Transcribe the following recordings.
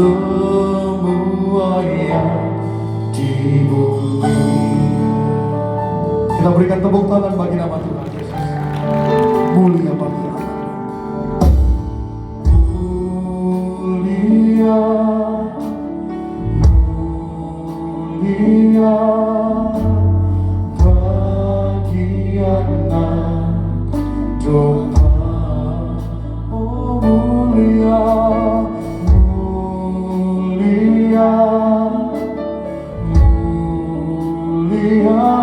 semua yang di bumi. Kita berikan tepuk tangan bagi nama Tuhan Yesus. Mulia bagi Allah. Mulia, mulia bagi anak domba. Oh mulia, mulia, mulia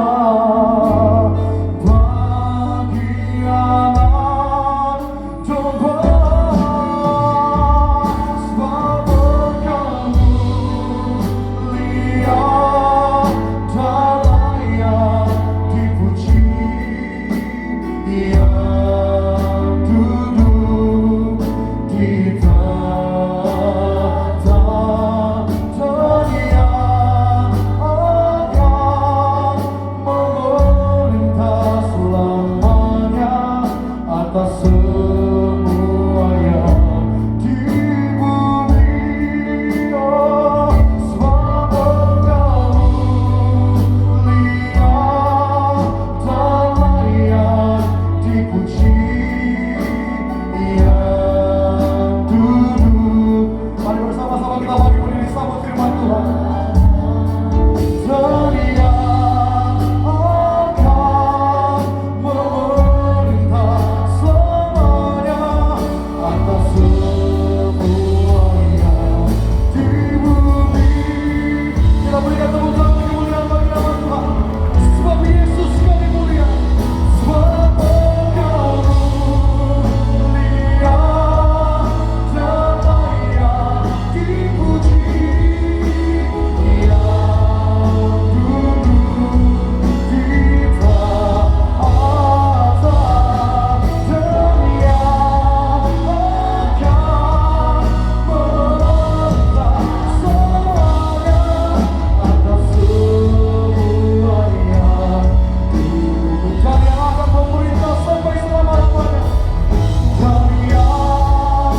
bagi anak domba. Sebab Engkau mulia dan layak dipuji, yang duduk di tahta dan yang akan memerintah selamanya atas semua yang di bumi. Oh, sebab Engkau mulia dan layak dipuji, yang duduk. Mari bersama-sama kita bagi berdiri sambut firman Tuhan. Dan yang akan memerintah selamanya atas semua yang di bumi. Kita berikan tepuk tangan kemuliaan bagi nama Tuhan. Sebab Yesus kami mulia. Sebab Engkau mulia dan layak dipuji, yang duduk di tahta dan yang akan memerintah selamanya atas semua yang di bumi. Dan yang akan memerintah sampai selama-lamanya. Dan yang akan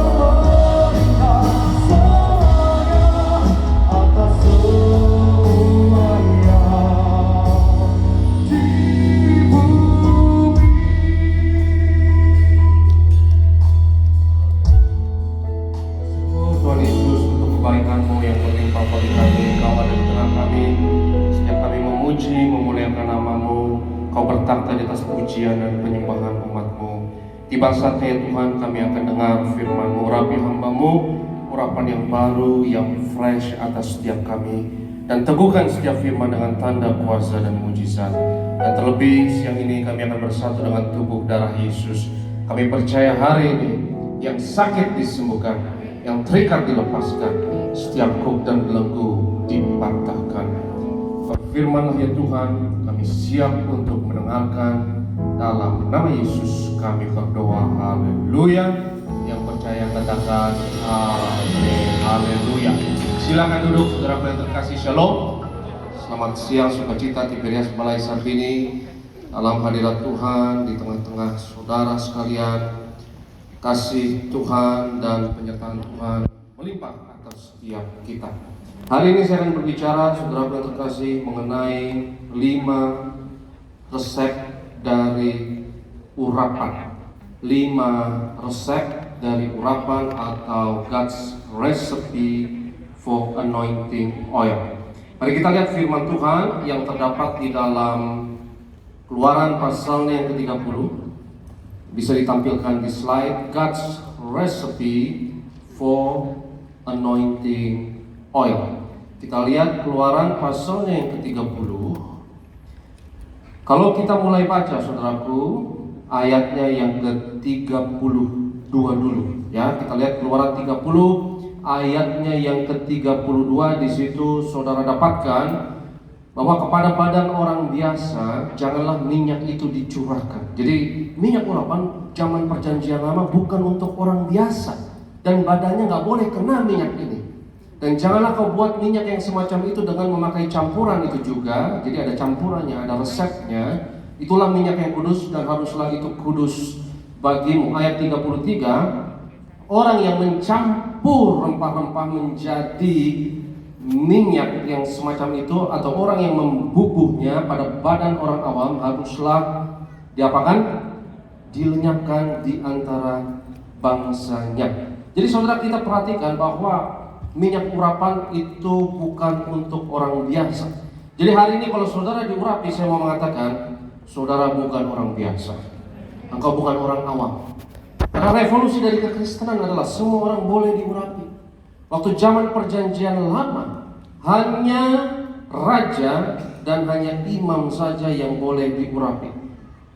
memerintah selamanya atas semua yang di bumi. Tuhan Yesus, untuk kebaikan-Mu yang melimpah bagi kami, Kau ada di tengah kami. Setiap kami memuji, memuliakan nama-Mu, Kau bertakhta di atas pujian dan penyembahan umat-Mu. Tiba saatnya ya Tuhan, kami akan dengar firman-Mu. Urapi hamba-Mu, urapan yang baru, yang fresh atas setiap kami. Dan teguhkan setiap firman dengan tanda kuasa dan mujizat. Dan terlebih siang ini kami akan bersatu dengan tubuh darah Yesus. Kami percaya hari ini yang sakit disembuhkan, yang terikat dilepaskan, setiap kuk dan belenggu dipatahkan. Berfirmanlah ya Tuhan, kami siap untuk mendengarkan. Dalam nama Yesus kami berdoa, haleluya. Yang percaya katakan amin, haleluya. Silakan duduk saudara yang terkasih, shalom. Selamat siang, sukacita Tiberias Balai saat ini dalam hadirat Tuhan di tengah-tengah saudara sekalian. Kasih Tuhan dan penyertaan Tuhan melimpah atas setiap kita. Hari ini saya akan berbicara, saudara yang terkasih, mengenai 5 resep dari urapan. 5 resep dari urapan atau God's recipe for anointing oil. Mari kita lihat firman Tuhan yang terdapat di dalam Keluaran pasalnya yang ke-30. Bisa ditampilkan di slide. God's recipe for anointing oil. Kita lihat Keluaran pasalnya yang ke-30. Kalau kita mulai baca, saudaraku, ayatnya yang ke-32 dulu. Ya, kita lihat Keluaran 30 ayatnya yang ke-32. Di situ saudara dapatkan bahwa kepada badan orang biasa janganlah minyak itu dicurahkan. Jadi minyak urapan zaman perjanjian lama bukan untuk orang biasa, dan badannya nggak boleh kena minyak ini. Dan janganlah kau buat minyak yang semacam itu dengan memakai campuran itu juga. Jadi ada campurannya, ada resepnya. Itulah minyak yang kudus dan haruslah itu kudus bagimu. Ayat 33, orang yang mencampur rempah-rempah menjadi minyak yang semacam itu, atau orang yang membubuhnya pada badan orang awam, haruslah diapakan? Dilenyapkan di antara bangsanya. Jadi saudara, kita perhatikan bahwa minyak urapan itu bukan untuk orang biasa. Jadi hari ini kalau saudara diurapi, saya mau mengatakan, saudara bukan orang biasa. Engkau bukan orang awam. Karena revolusi dari kekristenan adalah semua orang boleh diurapi. Waktu zaman perjanjian lama, hanya raja dan hanya imam saja yang boleh diurapi.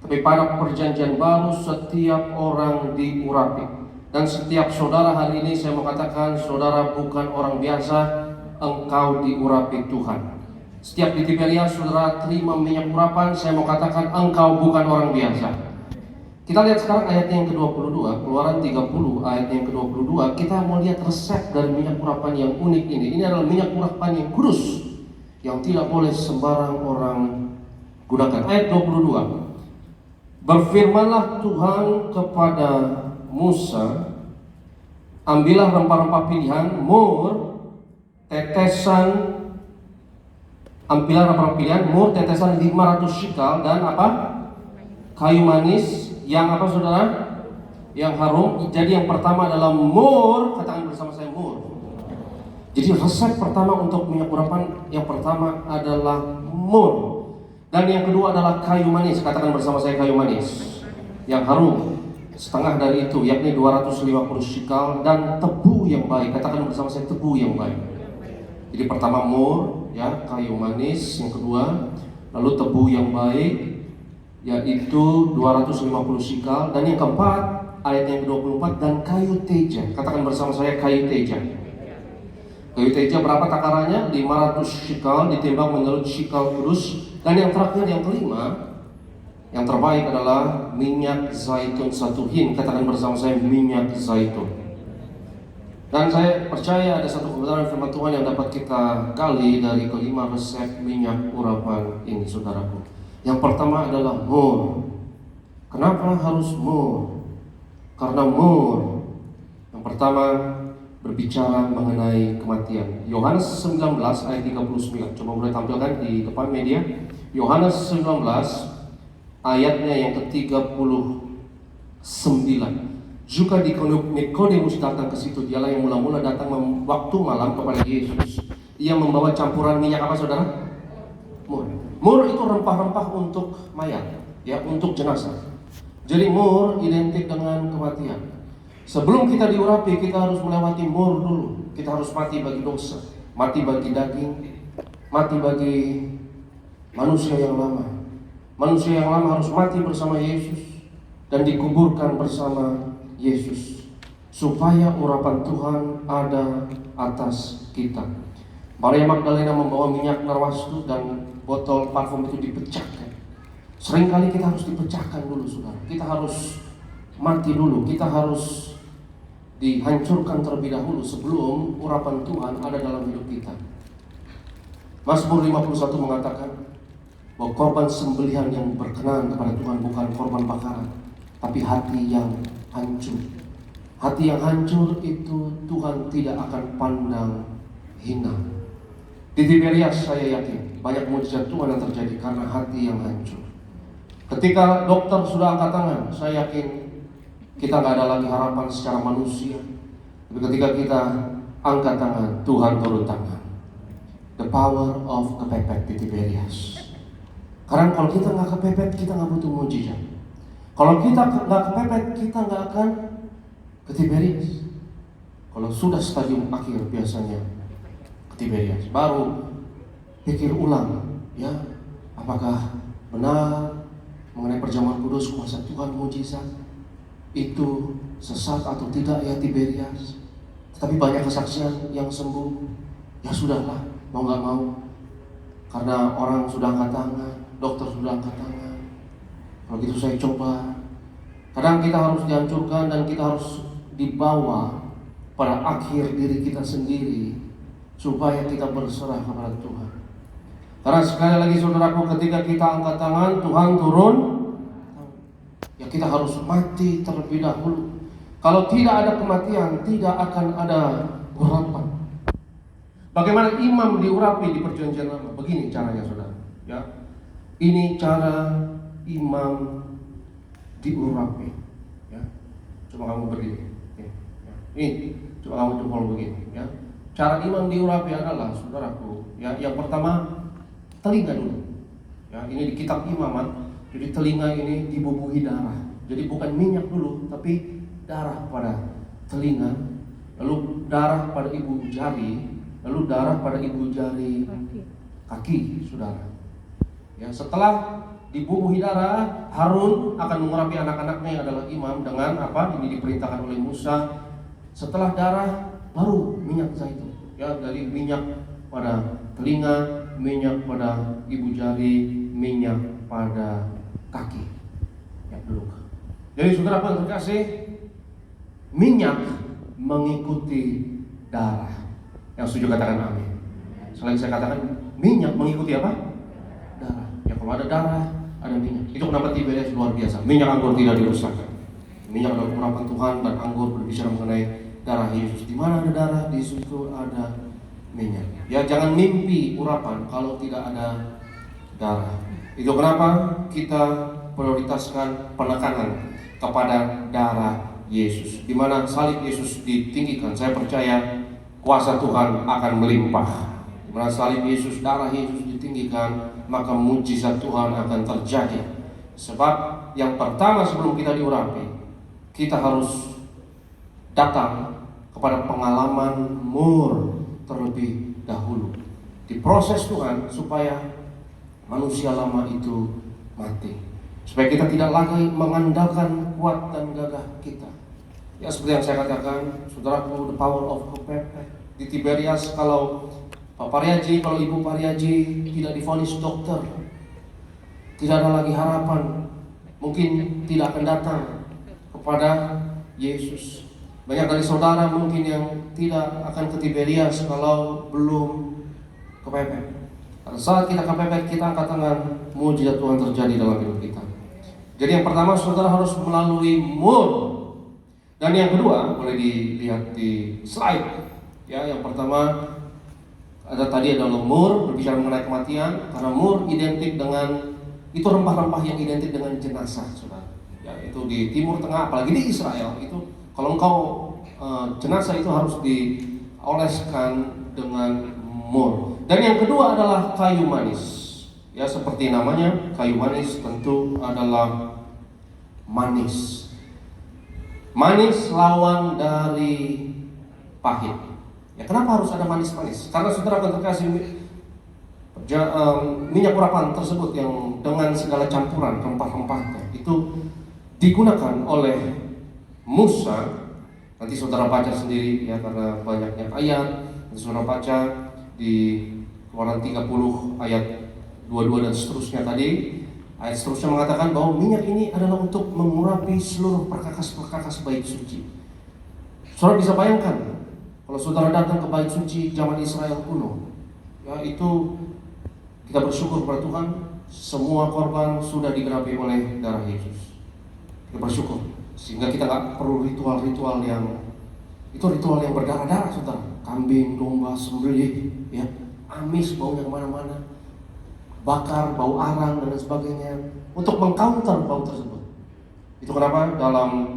Tapi pada perjanjian baru setiap orang diurapi. Dan setiap saudara hari ini saya mau katakan, saudara bukan orang biasa, engkau diurapi Tuhan. Setiap di Tiberias saudara terima minyak urapan, saya mau katakan engkau bukan orang biasa. Kita lihat sekarang ayatnya yang ke-22, Keluaran 30 ayat yang ke-22. Kita mau lihat resep dari minyak urapan yang unik ini. Ini adalah minyak urapan yang kudus, yang tidak boleh sembarang orang gunakan. Ayat 22. Berfirmanlah Tuhan kepada Musa, ambillah rempah-rempah pilihan, mur, tetesan, ambillah rempah pilihan, mur, tetesan 500 shikal, dan apa? Kayu manis yang apa saudara? Yang harum. Jadi yang pertama adalah mur, katakan bersama saya mur. Jadi resep pertama untuk minyak urapan yang pertama adalah mur. Dan yang kedua adalah kayu manis, katakan bersama saya kayu manis. Yang harum, setengah dari itu, yakni 250 shikal, dan tebu yang baik, katakan bersama saya tebu yang baik. Jadi pertama mur, ya, kayu manis, yang kedua, lalu tebu yang baik, yaitu 250 shikal, dan yang keempat, ayat yang ke-24, dan kayu teja, katakan bersama saya kayu teja. Kayu teja berapa takarannya? 500 shikal ditimbang menurut shikal kudus. Dan yang terakhir, yang kelima, yang terbaik adalah minyak zaitun 1 hin, katakan bersama saya minyak zaitun. Dan saya percaya ada satu kebenaran firman Tuhan yang dapat kita gali dari kelima resep minyak urapan ini, saudaraku. Yang pertama adalah mur. Kenapa harus mur? Karena mur yang pertama berbicara mengenai kematian. Yohanes 19 ayat 39. Coba boleh tampilkan di depan media. Yohanes 19 ayatnya yang ke-39. Juga Nikodemus datang ke situ. Dialah yang mula-mula datang waktu malam kepada Yesus. Ia membawa campuran minyak apa saudara? Mur. Mur itu rempah-rempah untuk mayat, ya, untuk jenazah. Jadi mur identik dengan kematian. Sebelum kita diurapi, kita harus melewati mur dulu. Kita harus mati bagi dosa, mati bagi daging, mati bagi manusia yang lama. Manusia yang lama harus mati bersama Yesus dan dikuburkan bersama Yesus, supaya urapan Tuhan ada atas kita. Maria Magdalena membawa minyak narwastu dan botol parfum itu dipecahkan. Seringkali kita harus dipecahkan dulu, saudara. Kita harus mati dulu, kita harus dihancurkan terlebih dahulu sebelum urapan Tuhan ada dalam hidup kita. Mazmur 51 mengatakan bahwa korban sembelihan yang berkenan kepada Tuhan bukan korban bakaran, tapi hati yang hancur. Hati yang hancur itu Tuhan tidak akan pandang hina. Di Tiberias saya yakin banyak mujizat Tuhan yang terjadi karena hati yang hancur. Ketika dokter sudah angkat tangan, saya yakin kita nggak ada lagi harapan secara manusia. Tapi ketika kita angkat tangan, Tuhan turun tangan. The power of kepepet di Tiberias. Karena kalau kita nggak kepepet, kita nggak butuh mujizat. Kalau kita nggak kepepet, kita nggak akan ke Tiberias. Kalau sudah stadium akhir biasanya ke Tiberias, baru pikir ulang, ya, apakah benar mengenai perjamuan kudus, kuasa Tuhan, mujizat itu sesat atau tidak, ya Tiberias. Tapi banyak kesaksian yang sembuh. Ya sudahlah, mau nggak mau, karena orang sudah angkat tangan, dokter sudah angkat tangan. Kalau gitu saya coba. Kadang kita harus dihancurkan dan kita harus dibawa pada akhir diri kita sendiri supaya kita berserah kepada Tuhan. Karena sekali lagi saudaraku, ketika kita angkat tangan, Tuhan turun, ya kita harus mati terlebih dahulu. Kalau tidak ada kematian, tidak akan ada urapan. Bagaimana imam diurapi di perjanjian lama? Begini caranya, saudara. Ya, ini cara imam diurapi. Ya, coba kamu berdiri. Ya. Ini, coba kamu jempol begini. Ya, cara imam diurapi adalah, saudaraku. Ya, yang pertama telinga dulu. Ya, ini di kitab imamat. Jadi telinga ini dibubuhi darah. Jadi bukan minyak dulu, tapi darah pada telinga, lalu darah pada ibu jari, lalu darah pada ibu jari kaki, saudara. Ya, setelah dibubuhi darah, Harun akan mengurapi anak-anaknya yang adalah imam dengan apa? Ini diperintahkan oleh Musa. Setelah darah, baru minyak zaitun. Ya, dari minyak pada telinga, minyak pada ibu jari, minyak pada kaki. Ya, duduk. Jadi saudara yang terkasih, minyak mengikuti darah. Yang setuju katakan amin. Selain saya katakan minyak mengikuti apa? Darah. Ya, kalau ada darah, ada minyak. Itu kenapa Tiberias luar biasa. Minyak anggur tidak dirusakkan. Minyak adalah urapan Tuhan, dan anggur berbicara mengenai darah Yesus. Di mana ada darah, di situ ada minyak. Ya, jangan mimpi urapan kalau tidak ada darah. Itu kenapa kita prioritaskan penekanan kepada darah Yesus. Di mana salib Yesus ditinggikan, saya percaya kuasa Tuhan akan melimpah. Di mana salib Yesus, darah Yesus ditinggikan, maka mujizat Tuhan akan terjadi. Sebab yang pertama sebelum kita diurapi, kita harus datang kepada pengalaman mur terlebih dahulu. Diproses Tuhan supaya manusia lama itu mati, supaya kita tidak lagi mengandalkan kuat dan gagah kita. Ya, seperti yang saya katakan, saudaraku, the power of kepepet. Di Tiberias, kalau Pak Pariaji, kalau Ibu Pariaji tidak divonis dokter, tidak ada lagi harapan, mungkin tidak akan datang kepada Yesus. Banyak dari saudara mungkin yang tidak akan ke Tiberias kalau belum kepepet. Pada saat kita kepepet, kita angkat tangan, mujizat Tuhan terjadi dalam hidup kita. Jadi yang pertama, saudara harus melalui mur. Dan yang kedua, boleh dilihat di slide. Ya, yang pertama ada tadi adalah mur, berbicara mengenai kematian. Karena mur identik dengan, itu rempah-rempah yang identik dengan jenazah, saudara. Ya, itu di Timur Tengah, apalagi di Israel, itu kalau engkau jenazah itu harus dioleskan dengan mur. Dan yang kedua adalah kayu manis. Ya, seperti namanya, kayu manis tentu adalah manis. Manis lawan dari pahit. Ya, kenapa harus ada manis-manis? Karena saudara akan terkasih minyak urapan tersebut yang dengan segala campuran rempah-rempahnya itu digunakan oleh Musa. Nanti saudara baca sendiri ya, karena banyaknya ayat. Nanti saudara baca di Keluaran 30 ayat 22 dan seterusnya tadi. Ayat seterusnya mengatakan bahwa minyak ini adalah untuk mengurapi seluruh perkakas-perkakas bait suci. Saudara bisa bayangkan kalau saudara datang ke bait suci zaman Israel kuno, ya, itu kita bersyukur kepada Tuhan, semua korban sudah digerapi oleh darah Yesus. Kita bersyukur sehingga kita nggak perlu ritual-ritual yang itu, ritual yang berdarah-darah, saudara. Kambing, domba, sembelih, ya, amis, baunya kemana-mana, bakar, bau arang dan sebagainya, untuk mengcounter bau tersebut. Itu kenapa dalam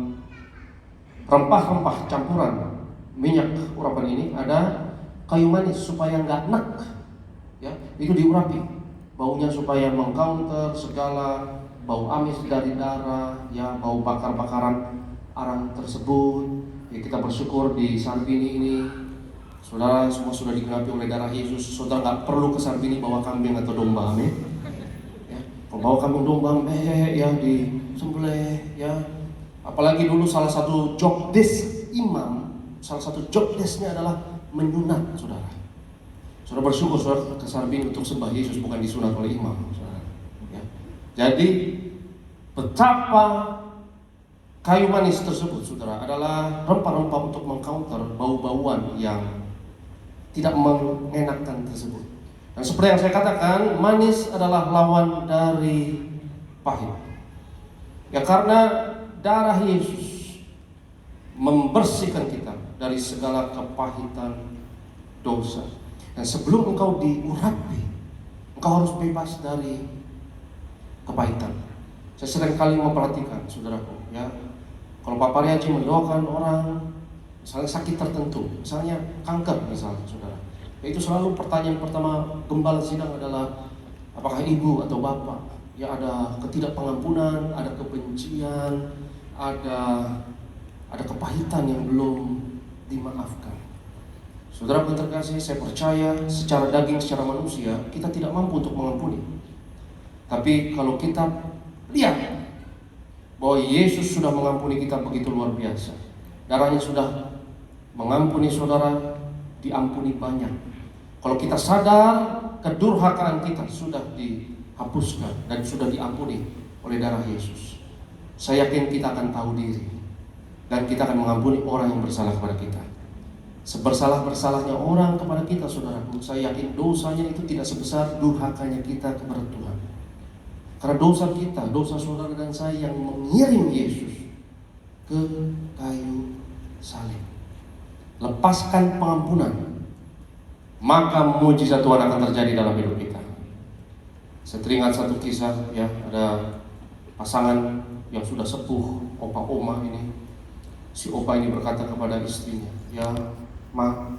rempah-rempah campuran minyak urapan ini ada kayu manis supaya nggak enak, ya, itu diurapi baunya supaya mengcounter segala bau amis dari darah, ya, bau bakar-bakaran arang tersebut. Ya, kita bersyukur di Sarbini ini saudara semua sudah digenapi oleh darah Yesus. Saudara nggak perlu ke Sarbini bawa kambing atau domba, amin. Ya, kalau bawa kambing domba, ya, disembelih, ya. Apalagi dulu salah satu job desk imam, salah satu job desknya adalah menyunat, saudara. Saudara bersyukur saudara ke Sarbini untuk sembah Yesus, bukan disunat oleh imam, saudara. Ya. Jadi betapa kayu manis tersebut, saudara, adalah rempah-rempah untuk mengcounter bau-bauan yang tidak mengenakan tersebut. Dan seperti yang saya katakan, manis adalah lawan dari pahit. Ya, karena darah Yesus membersihkan kita dari segala kepahitan dosa. Dan sebelum engkau diurapi, engkau harus bebas dari kepahitan. Saya sering kali memperhatikan, saudaraku, ya, kalau Pak Pariaji mendoakan orang, misalnya sakit tertentu, misalnya kanker, misalnya, saudara, itu selalu pertanyaan pertama gembala sidang adalah, apakah ibu atau bapak ya ada ketidakpengampunan, ada kebencian, ada kepahitan yang belum dimaafkan. Saudara yang terkasih, saya percaya secara daging, secara manusia kita tidak mampu untuk mengampuni. Tapi kalau kita lihat bahwa Yesus sudah mengampuni kita begitu luar biasa, darahnya sudah mengampuni saudara, diampuni banyak. Kalau kita sadar kedurhakaan kita sudah dihapuskan dan sudah diampuni oleh darah Yesus, saya yakin kita akan tahu diri dan kita akan mengampuni orang yang bersalah kepada kita. Sebersalah-bersalahnya orang kepada kita, saudaraku, saya yakin dosanya itu tidak sebesar durhakanya kita kepada Tuhan. Karena dosa kita, dosa saudara dan saya yang mengirim Yesus ke kayu salib. Lepaskan pengampunan, maka mujizat Tuhan akan terjadi dalam hidup kita. Saya teringat satu kisah, ya, ada pasangan yang sudah sepuh, opa oma ini. Si opa ini berkata kepada istrinya, ya, Ma,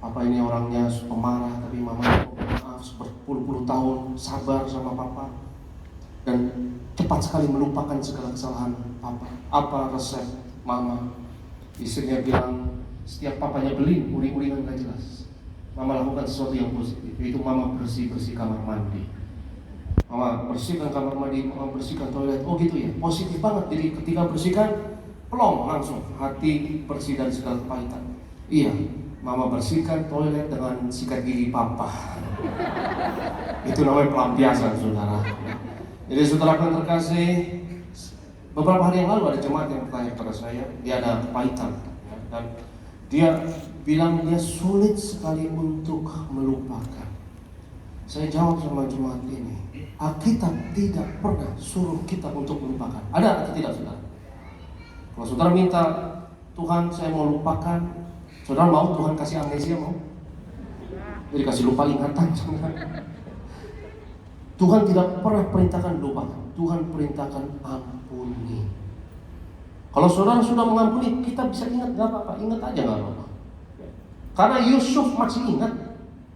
papa ini orangnya pemarah, tapi mama maaf, berpuluh-puluh tahun sabar sama papa dan cepat sekali melupakan segala kesalahan papa. Apa resep mama? Istrinya bilang, setiap papanya beli uring-uringan gak jelas, mama lakukan sesuatu yang positif, yaitu mama bersih-bersih kamar mandi. Mama bersihkan kamar mandi, mama bersihkan toilet. Oh gitu ya, positif banget. Jadi ketika bersihkan, plong, langsung hati bersih dari segala kepahitan. Iya, mama bersihkan toilet dengan sikat gigi papa. Itu namanya pelampiasan, saudara. Jadi saudara yang terkasih, beberapa hari yang lalu ada jemaat yang bertanya kepada saya, dia ada kepahitan, ya, dan dia bilang dia sulit sekali untuk melupakan. Saya jawab sama jemaat ini, Alkitab tidak pernah suruh kita untuk melupakan. Ada atau tidak, saudara? Kalau saudara minta, Tuhan saya mau lupakan, saudara mau Tuhan kasih amnesia, mau? Jadi kasih lupa ingatan. Tuhan tidak pernah perintahkan lupakan, Tuhan perintahkan ampuni. Kalau saudara sudah mengampuni, kita bisa ingat, gak apa-apa, ingat aja gak apa-apa. Karena Yusuf masih ingat.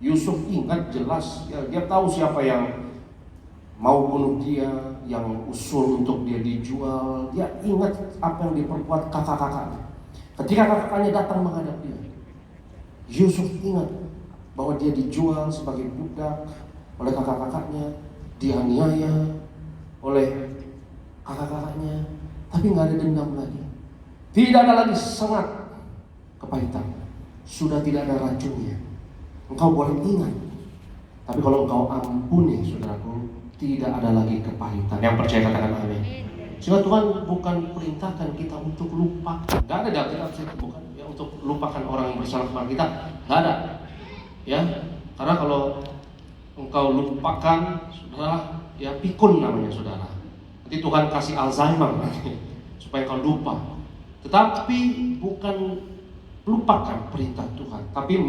Yusuf ingat jelas, ya, dia tahu siapa yang mau bunuh dia, yang usul untuk dia dijual. Dia ingat apa yang diperbuat kakak-kakaknya. Ketika kakaknya datang menghadap dia, Yusuf ingat bahwa dia dijual sebagai budak oleh kakak-kakaknya, dianiaya oleh kakak-kakaknya, tapi nggak ada dendam lagi, tidak ada lagi sengat kepahitan, sudah tidak ada racunnya. Engkau boleh ingat, tapi kalau engkau ampuni, saudaraku, tidak ada lagi kepahitan. Yang percaya katakan amin. Sehingga Tuhan bukan perintahkan kita untuk lupa. Gak ada dalam Alkitab, bukan ya, untuk lupakan orang yang bersalah kepada kita. Gak ada, ya. Karena kalau engkau lupakan, saudara, ya pikun namanya, saudara. Nanti Tuhan kasih Alzheimer supaya engkau lupa. Tetapi bukan lupakan perintah Tuhan, tapi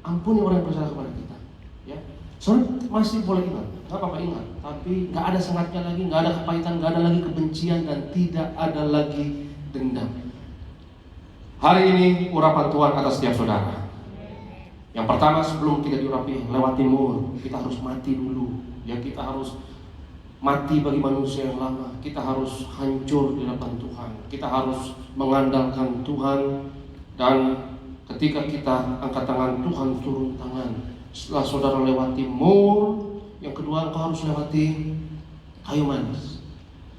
ampuni orang yang bersalah kepada kita. Ya, saudara masih boleh ingat, nggak apa-apa ingat, tapi nggak ada sengatnya lagi, nggak ada kepahitan, nggak ada lagi kebencian, dan tidak ada lagi dendam. Hari ini urapan Tuhan atas setiap saudara. Yang pertama, sebelum kita diurapi lewat timur, kita harus mati dulu. Ya, kita harus mati bagi manusia yang lama. Kita harus hancur di hadapan Tuhan. Kita harus mengandalkan Tuhan. Dan ketika kita angkat tangan, Tuhan turun tangan. Setelah saudara lewati mur, yang kedua engkau harus lewati kayu manis.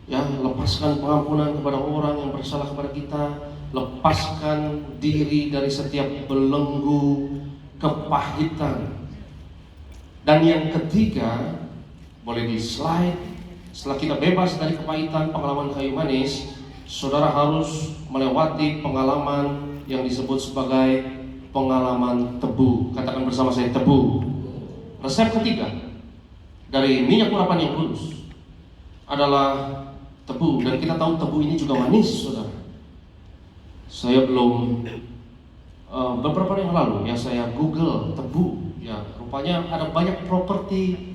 Ya, lepaskan pengampunan kepada orang yang bersalah kepada kita. Lepaskan diri dari setiap belenggu kepahitan. Dan yang ketiga, boleh di slide, setelah kita bebas dari kepahitan, pengalaman kayu manis, saudara harus melewati pengalaman yang disebut sebagai pengalaman tebu. Katakan bersama saya, tebu. Resep ketiga dari minyak urapan yang kudus adalah tebu. Dan kita tahu tebu ini juga manis, saudara. Saya belum beberapa hari yang lalu ya saya Google tebu ya, rupanya ada banyak properti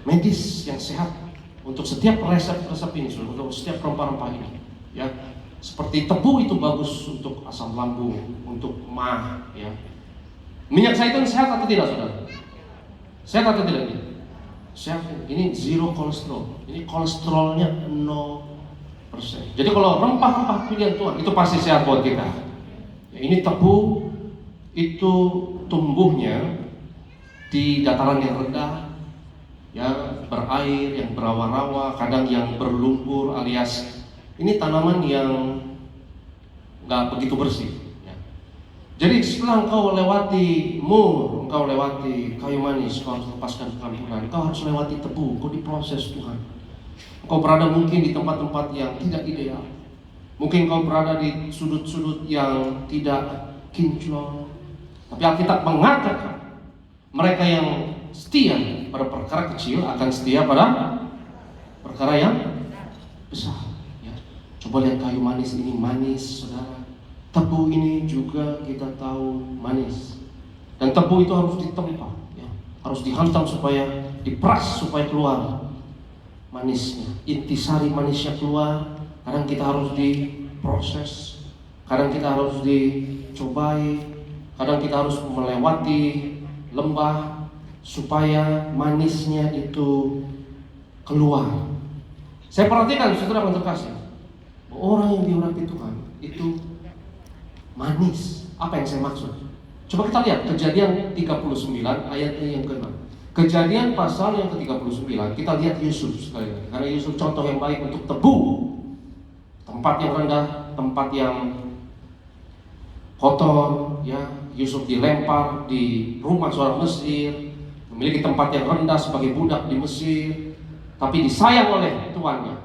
medis yang sehat untuk setiap resep-resep ini, untuk setiap rempah-rempah ini ya. Seperti tebu itu bagus untuk asam lambung, untuk mah ya. Minyak zaitun sehat atau tidak, saudara? Sehat atau tidak ini? Sehat. Ini zero kolesterol. Ini kolesterolnya 0%. Jadi kalau rempah-rempah pilihan Tuhan itu pasti sehat buat kita. Ya, ini tebu itu tumbuhnya di dataran yang rendah, ya, berair, yang berawa-rawa, kadang yang berlumpur, alias ini tanaman yang nggak begitu bersih. Ya. Jadi setelah engkau lewati mur, engkau lewati kayu manis, engkau harus lepaskan kekampuran, engkau harus lewati tebu, engkau diproses Tuhan. Engkau berada mungkin di tempat-tempat yang tidak ideal, mungkin engkau berada di sudut-sudut yang tidak kinclong, tapi Alkitab mengatakan mereka yang setia pada perkara kecil akan setia pada perkara yang besar. Ya. Coba lihat kayu manis ini manis, saudara. Tebu ini juga kita tahu manis. Dan tebu itu harus ditempa, ya. Harus dihantam supaya diperas supaya keluar manisnya, intisari manisnya keluar. Kadang kita harus diproses, kadang kita harus dicobai, kadang kita harus melewati lembah supaya manisnya itu keluar. Saya perhatikan, saudara yang terkasih, orang yang diurapi Tuhan itu manis. Apa yang saya maksud? Coba kita lihat Kejadian 39 ayatnya yang ke-6. Kejadian pasal yang ke-39, kita lihat Yusuf sekali lagi. Karena Yusuf contoh yang baik untuk tebu. Tempat yang rendah, tempat yang kotor, ya. Yusuf dilempar di rumah seorang Mesir, memiliki tempat yang rendah sebagai budak di Mesir, tapi disayang oleh tuannya.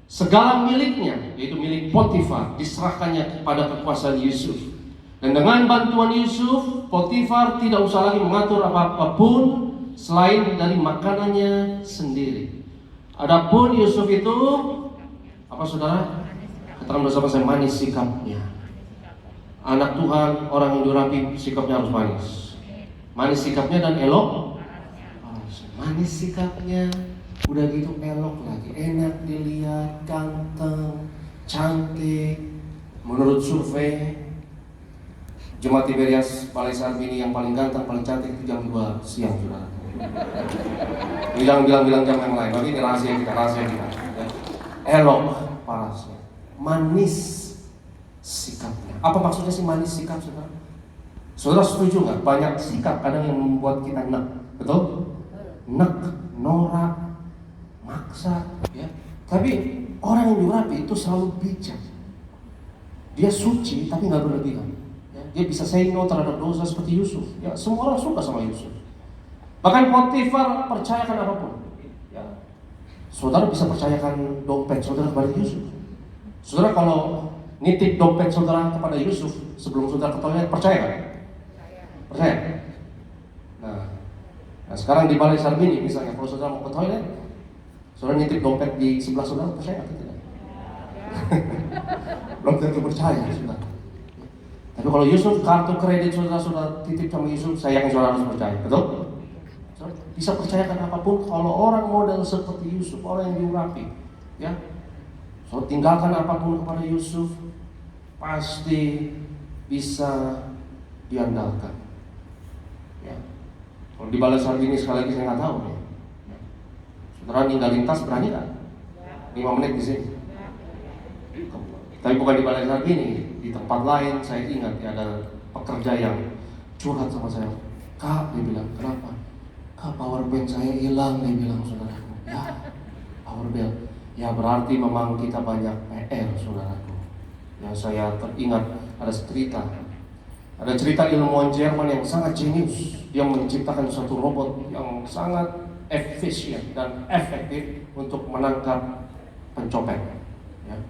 Segala miliknya, yaitu milik Potifar, diserahkannya kepada kekuasaan Yusuf. Dan dengan bantuan Yusuf, Potifar tidak usah lagi mengatur apa-apapun selain dari makanannya sendiri. Adapun Yusuf itu, apa saudara? Katakan bersama saya, manis sikapnya. Anak Tuhan, orang yang diurapi, sikapnya harus manis. Manis sikapnya dan elok. Manis sikapnya, udah gitu elok lagi, enak dilihat, ganteng, cantik. Menurut survei Jemaat Tiberias Balai Sarbini yang paling ganteng, paling cantik itu jam 2 siang, saudara. Bilang jam yang lain, tapi ini rahasia kita. Ya. Elok parasnya, manis sikapnya. Apa maksudnya sih manis sikap, saudara? Saudara setuju nggak? Banyak sikap kadang yang membuat kita enak, betul? Nek, norak, maksa, ya. Tapi orang yang diurapi itu selalu bijak. Dia suci tapi nggak berlebihan. Ya. Dia bisa say no terhadap dosa seperti Yusuf. Ya, semua orang suka sama Yusuf. Bahkan Potifar percayakan apapun. Ya. Saudara bisa percayakan dompet saudara kepada Yusuf. Saudara kalau nitip dompet saudara kepada Yusuf sebelum saudara ke toilet, percaya kan? Percaya? Nah, sekarang di Balai Sarbini misalnya, kalau saudara mau ke toilet, saudara nitip dompet di sebelah saudara, percaya atau tidak? Belum tentu percaya, saudara. Tapi kalau Yusuf, kartu kredit saudara titip sama Yusuf, saya yakin saudara harus percaya, betul? Saudara bisa percayakan apapun kalau orang model seperti Yusuf, orang yang diurapi, ya. So, tinggalkan apapun kepada Yusuf, pasti bisa diandalkan. Ya. Kalau di Balai Sarbini sekali lagi saya nggak tahu. Ya. Saudara ninggalin tas berani nggak? 5 menit di sini. Tapi bukan di Balai Sarbini, di tempat lain saya ingat ya, ada pekerja yang curhat sama saya. Kak, dia bilang, kenapa? Kak, power bank saya hilang, dia bilang, saudaraku. Ya, power bank. Ya berarti memang kita banyak PR, saudaraku. Ya saya teringat ada cerita ilmuwan Jerman yang sangat jenius. Dia menciptakan suatu robot yang sangat efisien dan efektif untuk menangkap pencopet. Ya.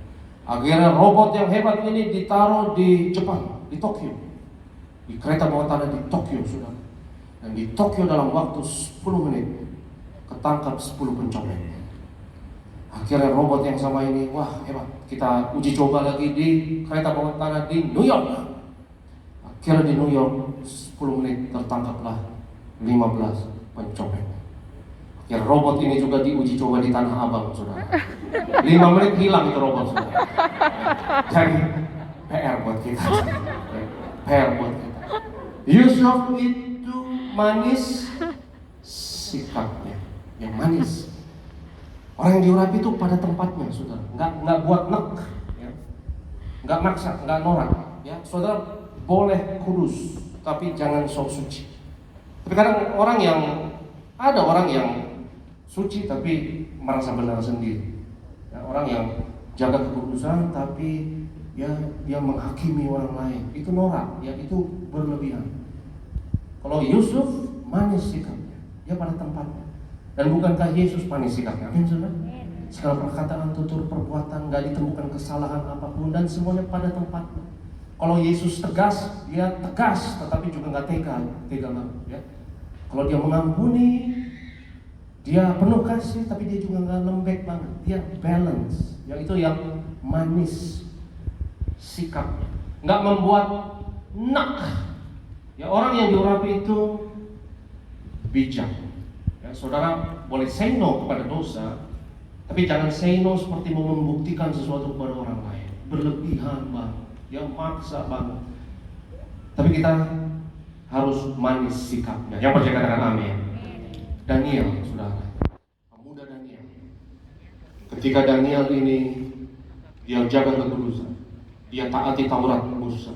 Akhirnya robot yang hebat ini ditaruh di Jepang, di Tokyo, di kereta bawah tanah di Tokyo, saudara. Dan di Tokyo dalam waktu 10 menit ketangkap 10 pencopet. Akhirnya robot yang sama ini, wah hebat. Kita uji coba lagi di kereta bawah tanah di New York. Akhirnya di New York 10 menit tertangkaplah 15 pencopet. Ya robot ini juga diuji coba di Tanah Abang, saudara. 5 menit hilang itu robot, saudara. Jadi PR buat kita. PR buat kita. Yusuf itu manis sikapnya, yang manis. Orang yang diurapi itu pada tempatnya, saudara. Nggak buat nek, ya. Nggak maksa, nggak norak. Ya, saudara boleh kudus, tapi jangan sok suci. Tapi kadang ada orang yang suci tapi merasa benar sendiri. Ya, orang yang jaga kekudusan tapi ya dia menghakimi orang lain. Itu norak, ya itu berlebihan. Kalau Yusuf manis sikapnya, dia pada tempatnya. Dan bukankah Yesus manis sikapnya? Amin, saudara. Segala perkataan, tutur, perbuatan, nggak ditemukan kesalahan apapun dan semuanya pada tempatnya. Kalau Yesus tegas, dia tegas, tetapi juga nggak tega banget. Ya. Kalau dia mengampuni, dia penuh kasih, tapi dia juga nggak lembek banget. Dia balance, yang itu yang manis sikapnya, nggak membuat nak. Ya orang yang diurapi itu bijak. Ya, saudara boleh say no kepada dosa, tapi jangan say no seperti mau membuktikan sesuatu kepada orang lain. Berlebihan banget, yang maksa banget. Tapi kita harus manis sikapnya. Yang percaya katakan amin. Daniel, saudara, pemuda Daniel. Ketika Daniel ini dia jaga kekudusan, dia taati Taurat Musa.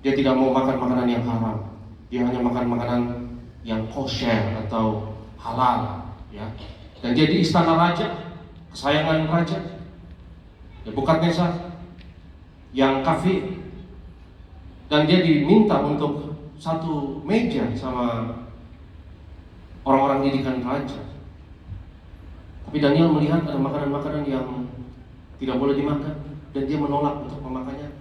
Dia tidak mau makan makanan yang haram. Dia hanya makan makanan yang kosher atau halal, ya. Dan dia di istana raja, kesayangan raja. Nebukadnezar yang kafir. Dan dia diminta untuk satu meja sama orang-orang didikan raja. Tapi Daniel melihat ada makanan-makanan yang tidak boleh dimakan dan dia menolak untuk memakannya.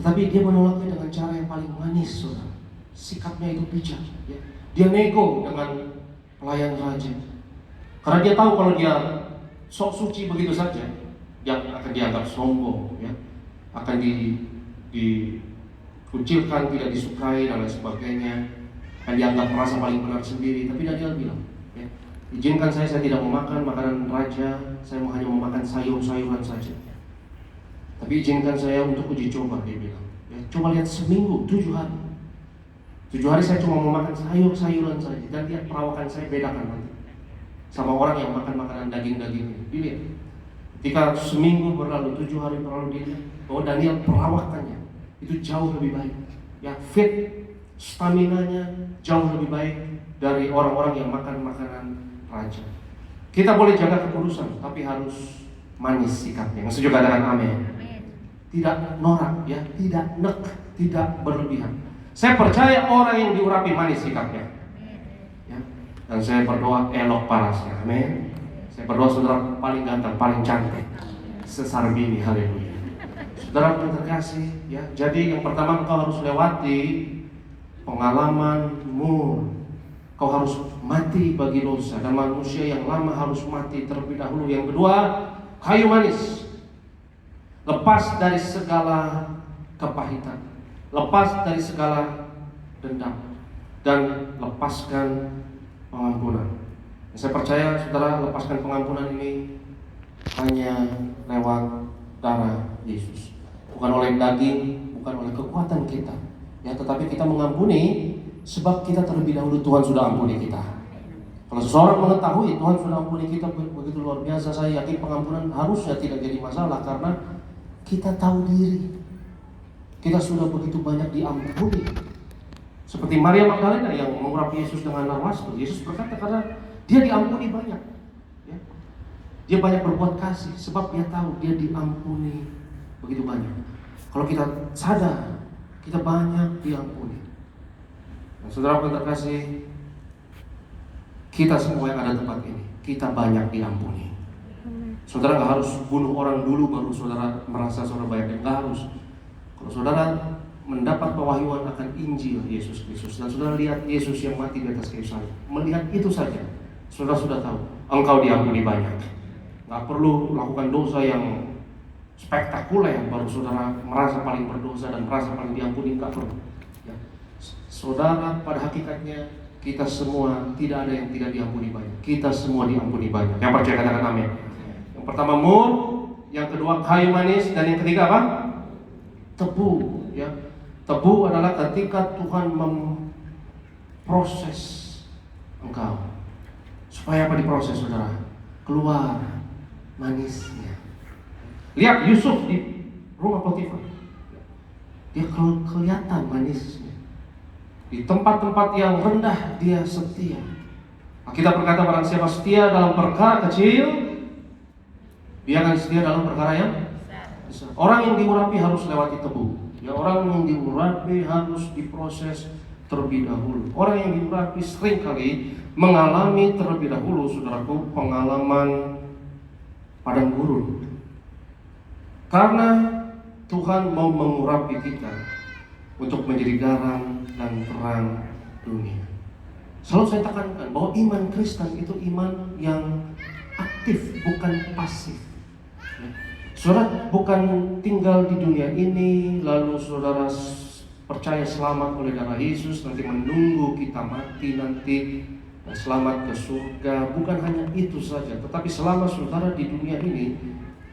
Tetapi dia menolaknya dengan cara yang paling manis, saudara. Sikapnya itu bijak, ya. Dia nego dengan pelayan raja. Karena dia tahu kalau dia sok suci begitu saja, yang akan dianggap sombong, ya. Akan dikucilkan, tidak disukai dan lain sebagainya. Akan dianggap merasa paling benar sendiri. Tapi Daniel bilang, ya, izinkan saya tidak memakan makanan raja, saya hanya memakan sayur-sayuran saja. Tapi izinkan saya untuk uji coba, dia bilang. Ya, coba lihat seminggu, 7 hari. 7 hari saya cuma memakan sayur-sayuran saja. Dan lihat perawakan saya bedakan nanti sama orang yang makan makanan daging-daging. Dilihat. Ketika seminggu berlalu, 7 hari berlalu, dilihat bahwa Daniel perawakannya itu jauh lebih baik. Ya, fit, stamina-nya jauh lebih baik dari orang-orang yang makan makanan raja. Kita boleh jaga kekudusan, tapi harus manis sikapnya. Yang setuju katakan amin. Tidak norak, ya, tidak nek, tidak berlebihan. Saya percaya orang yang diurapi manis sikapnya, ya. Dan saya berdoa elok parasnya, amin. Saya berdoa saudara paling ganteng, paling cantik sesarbini, haleluya. Saudara yang terkasih, ya. Jadi yang pertama engkau harus lewati pengalamanmu. Kau harus mati bagi dosa, dan manusia yang lama harus mati terlebih dahulu. Yang kedua, kayu manis. Lepas dari segala kepahitan, lepas dari segala dendam, dan lepaskan pengampunan. Saya percaya saudara, lepaskan pengampunan ini hanya lewat darah Yesus, bukan oleh daging, bukan oleh kekuatan kita, ya, tetapi kita mengampuni sebab kita terlebih dahulu Tuhan sudah ampuni kita. Kalau seseorang mengetahui Tuhan sudah ampuni kita begitu luar biasa, saya yakin pengampunan harusnya tidak jadi masalah, karena kita tahu diri kita sudah begitu banyak diampuni. Seperti Maria Magdalena yang mengurapi Yesus dengan narwastu. Yesus berkata karena dia diampuni banyak, ya. Dia banyak berbuat kasih sebab dia tahu dia diampuni begitu banyak. Kalau kita sadar kita banyak diampuni. Nah, saudara yang terkasih, kita semua yang ada tempat ini, kita banyak diampuni. Saudara nggak harus bunuh orang dulu baru saudara merasa saudara banyak, nggak harus. Kalau saudara mendapat pewahyuan akan Injil Yesus Kristus dan saudara lihat Yesus yang mati di atas kayu salib, melihat itu saja, saudara sudah tahu engkau diampuni banyak. Nggak perlu lakukan dosa yang spektakuler baru saudara merasa paling berdosa dan merasa paling diampuni, nggak perlu. Ya. Saudara, pada hakikatnya kita semua tidak ada yang tidak diampuni banyak. Kita semua diampuni banyak. Yang percaya katakan amin. Yang pertama mur, yang kedua kayu manis, dan yang ketiga apa? Tebu. Ya. Tebu adalah ketika Tuhan memproses engkau. Supaya apa diproses, saudara? Keluar manisnya. Lihat Yusuf di rumah Potifar, dia kelihatan manisnya. Di tempat-tempat yang rendah dia setia. Kita berkata barang siapa setia dalam perkara kecil, dia akan setia dalam perkara yang besar. Orang yang diurapi harus lewati tebu. Ya, orang yang diurapi harus diproses terlebih dahulu. Orang yang diurapi seringkali mengalami terlebih dahulu, saudaraku, pengalaman padang gurun. Karena Tuhan mau mengurapi kita untuk menjadi garam dan terang dunia. Selalu saya tekankan bahwa iman Kristen itu iman yang aktif, bukan pasif. Saudara bukan tinggal di dunia ini lalu saudara percaya selamat oleh darah Yesus, nanti menunggu kita mati nanti dan selamat ke surga. Bukan hanya itu saja, tetapi selama saudara di dunia ini,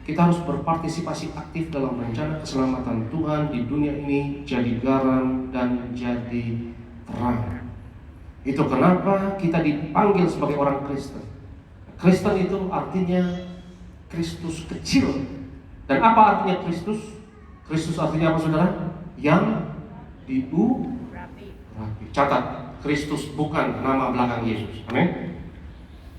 kita harus berpartisipasi aktif dalam rencana keselamatan Tuhan di dunia ini, jadi garam dan jadi terang. Itu kenapa kita dipanggil sebagai orang Kristen. Kristen itu artinya Kristus kecil. Dan apa artinya Kristus? Kristus artinya apa, saudara? Yang diurapi. Catat, Kristus bukan nama belakang Yesus. Amin.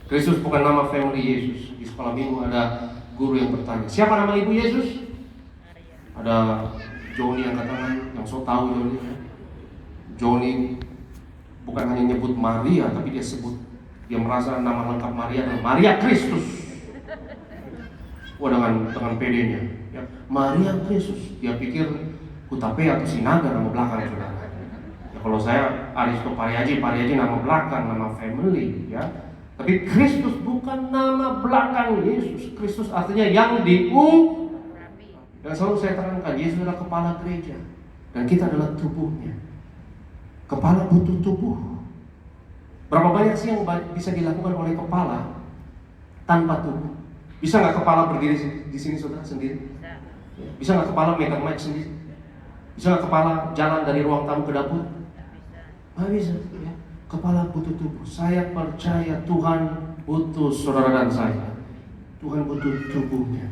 Kristus bukan nama family Yesus. Di sekolah minggu ada guru yang bertanya, siapa nama ibu Yesus? Ada Joni yang katakan, yang so tahu Joni. Joni bukan hanya nyebut Maria, tapi dia merasa nama lengkap Maria adalah Maria Kristus. Wah, dengan PD-nya, ya, Maria Kristus. Dia pikir Kutape atau Sinaga nama belakang, saudara. Ya, kalau saya Aristo Pariaji nama belakang, nama family, ya. Tapi Kristus bukan nama belakang Yesus. Kristus artinya yang diurapi. Dan selalu saya terangkan, Yesus adalah kepala gereja dan kita adalah tubuhnya. Kepala butuh tubuh. Berapa banyak sih yang bisa dilakukan oleh kepala tanpa tubuh? Bisa nggak kepala berdiri di sini, saudara, sendiri? Bisa nggak kepala megang mic sendiri? Bisa nggak kepala jalan dari ruang tamu ke dapur? Nggak bisa. Ya. Kepala butuh tubuh. Saya percaya Tuhan butuh saudara dan saya. Tuhan butuh tubuhnya.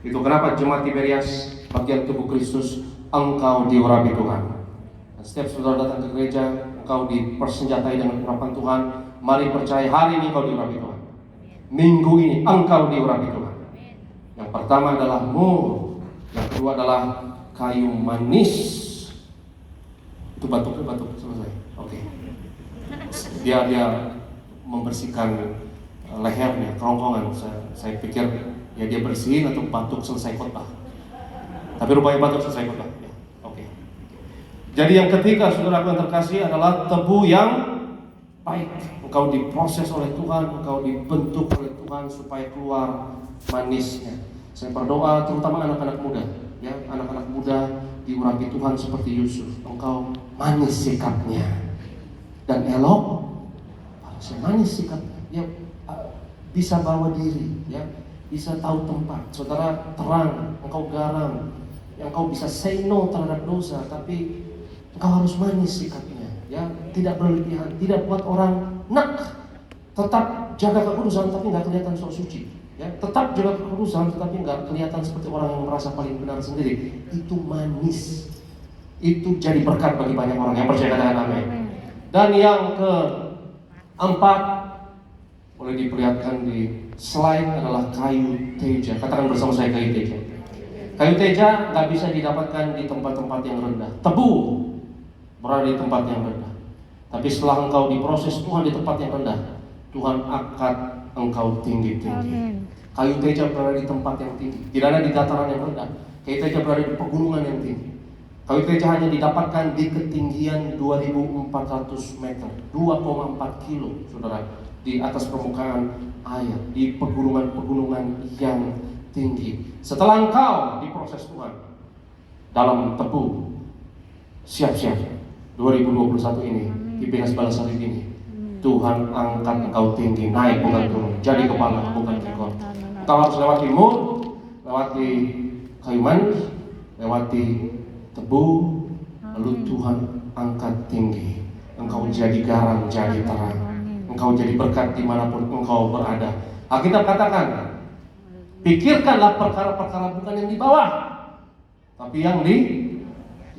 Itu kenapa jemaat Tiberias, bagian tubuh Kristus, engkau diurapi Tuhan. Dan setiap saudara datang ke gereja, engkau dipersenjatai dengan urapan Tuhan. Mari percaya, hari ini engkau diurapi Tuhan. Minggu ini engkau diurapi Tuhan. Yang pertama adalah mur, yang kedua adalah kayu manis. Itu batuk selesai. Oke. Dia membersihkan lehernya, kerongkongan. Saya pikir ya dia bersihin atau batuk selesai khotbah. Tapi rupanya batuk selesai khotbah. Ya, oke. Jadi yang ketiga, saudara yang terkasih, adalah tebu yang baik. Engkau diproses oleh Tuhan, engkau dibentuk oleh Tuhan supaya keluar manisnya. Saya berdoa terutama anak-anak muda, ya, anak-anak muda diurapi Tuhan seperti Yusuf. Engkau manis sikapnya dan elok. Manis sikapnya, ya, bisa bawa diri, ya, bisa tahu tempat. Saudara terang, engkau garam, yang engkau bisa say no terhadap dosa, tapi engkau harus manis sikapnya, ya, tidak berlebihan, tidak buat orang nak. Tetap jaga kekudusan tapi nggak kelihatan sok suci, ya, tetap jaga kekudusan tetapi nggak kelihatan seperti orang yang merasa paling benar sendiri. Itu manis, itu jadi berkat bagi banyak orang yang percaya dengan amin. Dan yang keempat, boleh diperlihatkan di slide, adalah kayu teja. Katakan bersama saya, kayu teja. Kayu teja nggak bisa didapatkan di tempat-tempat yang rendah. Tebu berada di tempat yang rendah. Tapi setelah engkau diproses Tuhan di tempat yang rendah, Tuhan angkat engkau tinggi-tinggi. Kayu teja berada di tempat yang tinggi, tidak ada di dataran yang rendah. Kayu teja berada di pegunungan yang tinggi. Kayu teja hanya didapatkan di ketinggian 2.400 meter, 2,4 kilo, saudara, di atas permukaan air, di pegunungan-pegunungan yang tinggi. Setelah engkau diproses Tuhan dalam tebu, siap-siap 2021 ini, di Penas Balasari ini, Tuhan angkat engkau tinggi, naik bukan turun, jadi kepala bukan ekor. Engkau harus lewati mur, lewati kayu manis, lewati tebu, lalu Tuhan angkat tinggi. Engkau jadi garam, jadi terang. Engkau jadi berkat dimanapun engkau berada. Alkitab katakan, pikirkanlah perkara-perkara bukan yang di bawah, tapi yang di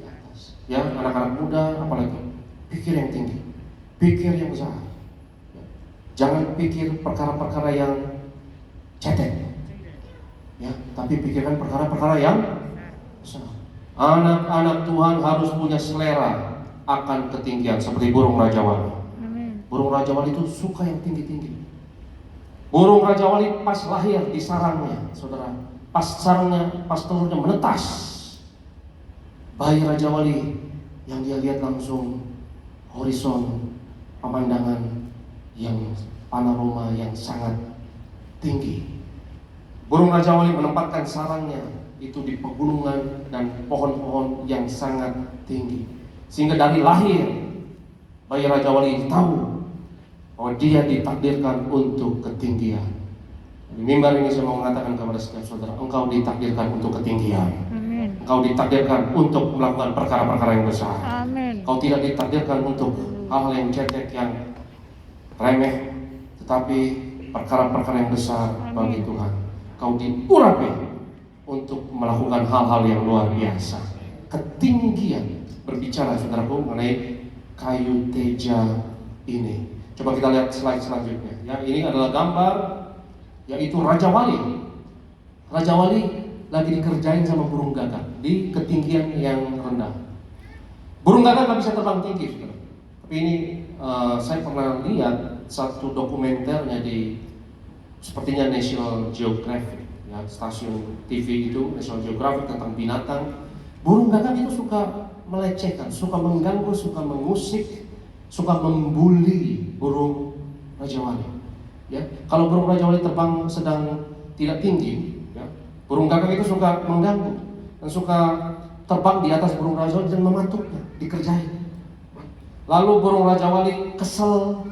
atas. Ya, anak-anak muda apalagi, pikir yang tinggi, pikir yang besar. Jangan pikir perkara-perkara yang cetek, ya, tapi pikirkan perkara-perkara yang besar. Anak-anak Tuhan harus punya selera akan ketinggian seperti burung rajawali. Burung rajawali itu suka yang tinggi-tinggi. Burung rajawali pas lahir di sarangnya, saudara, pas sarangnya, pas telurnya menetas, bayi rajawali yang dia lihat langsung horizon pemandangan yang panorama yang sangat tinggi. Burung rajawali menempatkan sarangnya itu di pegunungan dan pohon-pohon yang sangat tinggi, sehingga dari lahir bayi rajawali tahu bahwa dia ditakdirkan untuk ketinggian. Di mimbar ini saya mau mengatakan kepada setiap saudara, engkau ditakdirkan untuk ketinggian. Amin. Engkau ditakdirkan untuk melakukan perkara-perkara yang besar. Amin. Engkau tidak ditakdirkan untuk hal yang cetek, yang remeh, tetapi perkara-perkara yang besar bagi Tuhan. Engkau diurapi untuk melakukan hal-hal yang luar biasa. Ketinggian, berbicara saudaraku mengenai kayu teja ini. Coba kita lihat slide selanjutnya. Ya, ini adalah gambar, yaitu Raja Wali. Raja Wali lagi dikerjain sama burung gagak di ketinggian yang rendah. Burung gagak nggak bisa terbang tinggi, saudara. Tapi ini saya pernah lihat satu dokumenternya di sepertinya National Geographic, ya, stasiun TV itu National Geographic tentang binatang. Burung gagak itu suka melecehkan, suka mengganggu, suka mengusik, suka membuli burung rajawali. Ya, kalau burung rajawali terbang sedang tidak tinggi, ya, burung gagak itu suka mengganggu dan suka terbang di atas burung rajawali dan mematuknya, dikerjain. Lalu burung rajawali kesel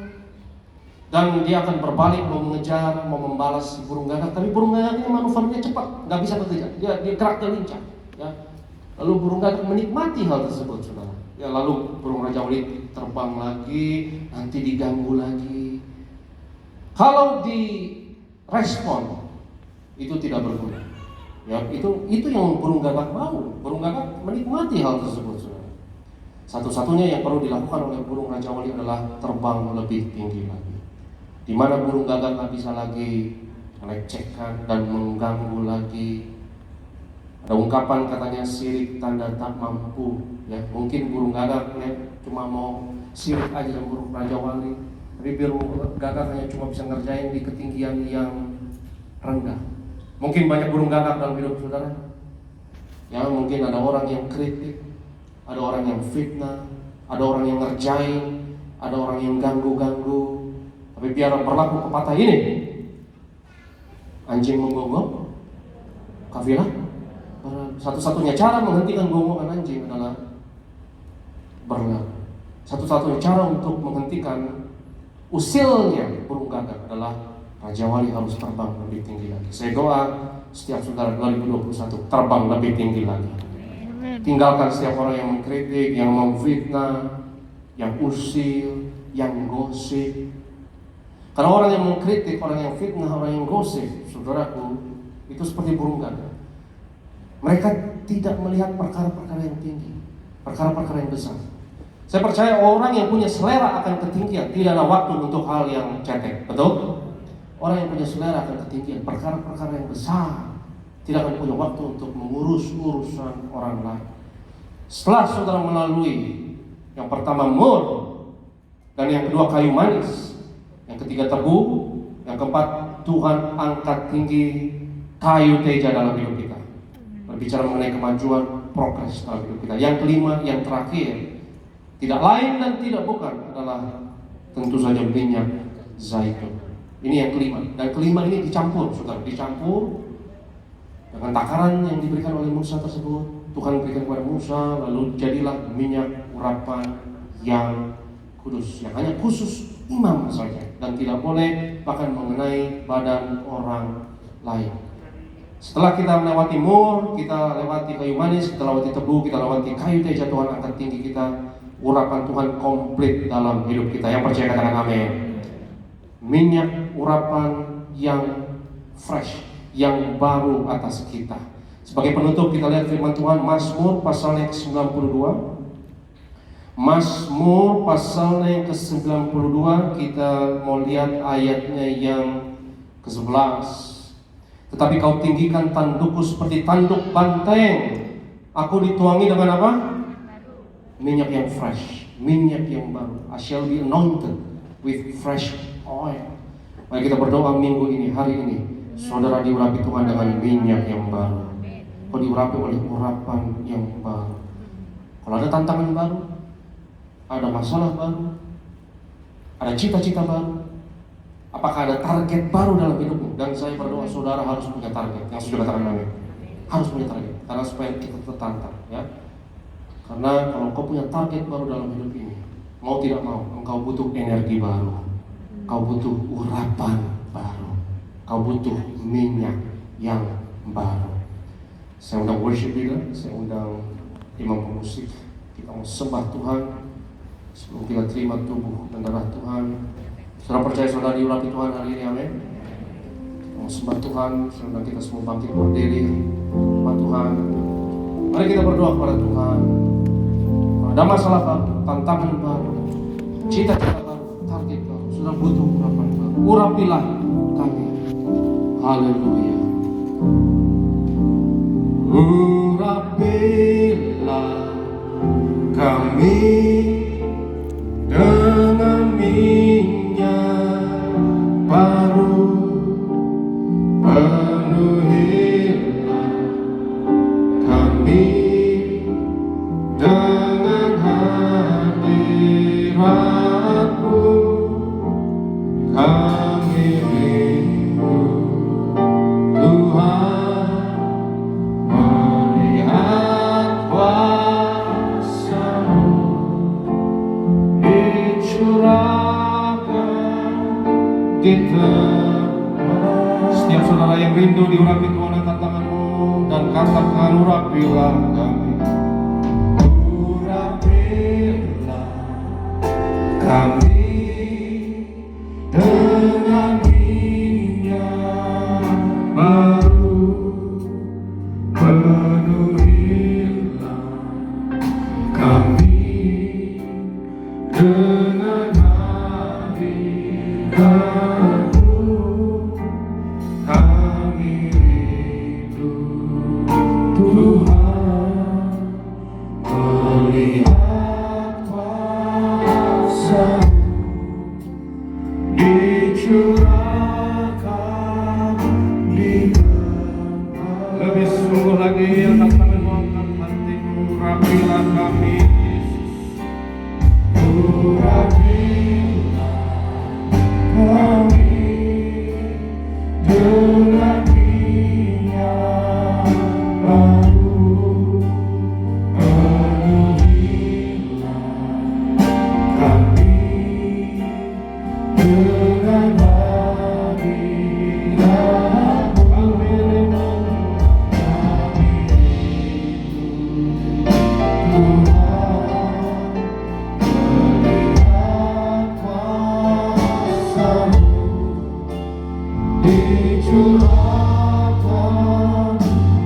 dan dia akan berbalik mau mengejar, mau membalas si burung gagak. Tapi burung gagak ini manuvernya cepat, nggak bisa berkejar. Dia geraknya lincah. Ya. Lalu burung gagak menikmati hal tersebut, saudara. Ya, lalu burung rajawali terbang lagi, nanti diganggu lagi. Kalau direspon itu tidak berguna. Ya, itu yang burung gagak mau. Burung gagak menikmati hal tersebut, saudara. Satu-satunya yang perlu dilakukan oleh burung rajawali adalah terbang lebih tinggi lagi, di mana burung gagak nggak bisa lagi melecehkan dan mengganggu lagi. Ada ungkapan katanya sirik tanda tak mampu. Ya, mungkin burung gagak ya, cuma mau sirik aja dengan burung rajawali, tapi burung gagak hanya cuma bisa ngerjain di ketinggian yang rendah. Mungkin banyak burung gagak dalam hidup saudara. Ya, mungkin ada orang yang kritik, ada orang yang fitnah, ada orang yang ngerjain, ada orang yang ganggu-ganggu. Tapi biar berlaku pepatah ini, anjing menggonggong, kafilah. Satu-satunya cara menghentikan gonggongan anjing adalah berlari. Satu-satunya cara untuk menghentikan usilnya burung gagak adalah rajawali harus terbang lebih tinggi lagi. Saya doa setiap saudara 2021 terbang lebih tinggi lagi. Tinggalkan setiap orang yang mengkritik, yang memfitnah, yang usil, yang gosip. Karena orang yang mengkritik, orang yang fitnah, orang yang gosip, saudaraku, itu seperti burung gagak. Mereka tidak melihat perkara-perkara yang tinggi, perkara-perkara yang besar. Saya percaya orang yang punya selera akan ketinggian tidak ada waktu untuk hal yang cetek, betul? Orang yang punya selera akan ketinggian, perkara-perkara yang besar, tidak akan punya waktu untuk mengurus urusan orang lain. Setelah saudara melalui yang pertama mur, dan yang kedua kayu manis, yang ketiga tebu, yang keempat Tuhan angkat tinggi kayu teja dalam hidup kita. Berbicara mengenai kemajuan, progres dalam hidup kita. Yang kelima, yang terakhir, tidak lain dan tidak bukan adalah tentu saja minyak zaitun. Ini yang kelima. Dan kelima ini dicampur, saudara, dicampur dengan takaran yang diberikan oleh Musa tersebut. Tuhan berikan kepada Musa, lalu jadilah minyak urapan yang kudus, yang hanya khusus imam saja dan tidak boleh bahkan mengenai badan orang lain. Setelah kita melewati mur, kita lewati kayu manis, kita lewati tebu, kita lewati kayu teja Tuhan angkat tinggi kita, urapan Tuhan komplit dalam hidup kita. Yang percaya katakan amin. Minyak urapan yang fresh, yang baru atas kita. Sebagai penutup kita lihat firman Tuhan Mazmur pasal yang ke-92. Mazmur pasal yang ke-92, kita mau lihat ayatnya yang ke-11. Tetapi kau tinggikan tandukku seperti tanduk banteng. Aku dituangi dengan apa? Minyak yang fresh, minyak yang baru. I shall be anointed with fresh oil. Mari kita berdoa minggu ini, hari ini, saudara diurapi Tuhan dengan minyak yang baru. Kau diurapi oleh urapan yang baru. Kalau ada tantangan baru, ada masalah baru, ada cita-cita baru, apakah ada target baru dalam hidupmu? Dan saya berdoa saudara harus punya target. Yang sudah katakan amin. Harus punya target, karena supaya kita tertantang, ya. Karena kalau kau punya target baru dalam hidup ini, mau tidak mau, engkau butuh energi baru, kau butuh urapan baru, kau butuh minyak yang baru. Saya undang worship leader, saya undang imam pemusik. Kita mau sembah Tuhan sebelum kita terima tubuh dan darah Tuhan. Saudara percaya saudara diurapi Tuhan hari ini, amin. Mau sembah Tuhan, sedang kita semua bangkit berdiri. Sembah Tuhan. Mari kita berdoa kepada Tuhan. Ada masalah baru, tantangan baru, cita-cita baru, target baru, sudah butuh urapan baru. Urapilah kami. Haleluya. Urapilah kami dengan minyak baru, penuhilah kami dengan hadirat-Mu. Kami rindu Tuhan melihat kuasa-Mu dicurahkan di tempat. Setiap saudara yang rindu diurapi Tuhan, angkat tanganmu dan katakan urapilah kami. Urapilah kami dengan minyak baru, penuhilah kami dengan hadirat-Mu. Kami rindu Tuhan melihat kuasa-Mu dicurahkan di tempat. Lebih sungguh lagi angkat tanganmu, angkat hatimu, urapilah kami Yesus. Urapilah kami dengan minyak baru, penuhilah kami dengan hadirat-Mu. Kami rindu Tuhan melihat kuasa-Mu dicurahkan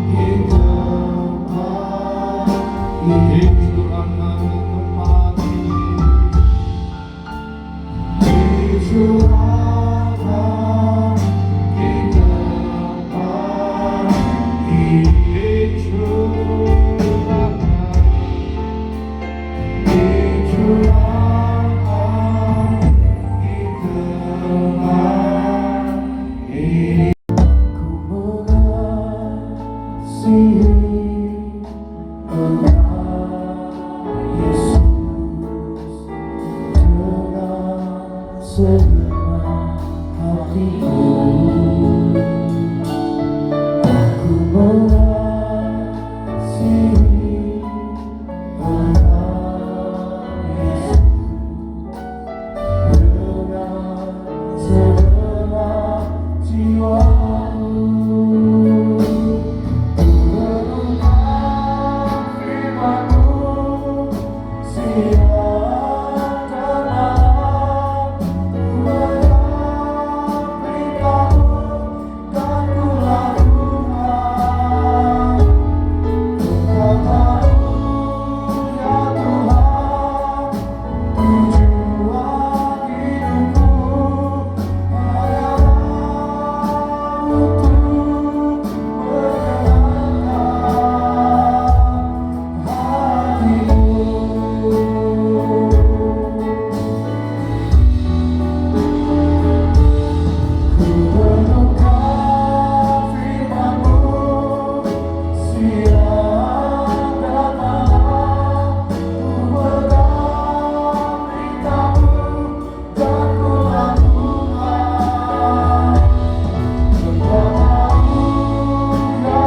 di tempat ini. Dicurahkan di tempat ini. Dicurahkan segenap hatiku. Aku mengasihi Engkau Yesus dengan segenap jiwaku. Renungkan firman-Mu siang dan malam, ku mendengar berita-Mu dan ku lakukan kata-Mu, ya Tuhan. Tujuan hidupku hanyalah untuk menyenangkan hati-Mu. Ku renungkan firman-Mu siang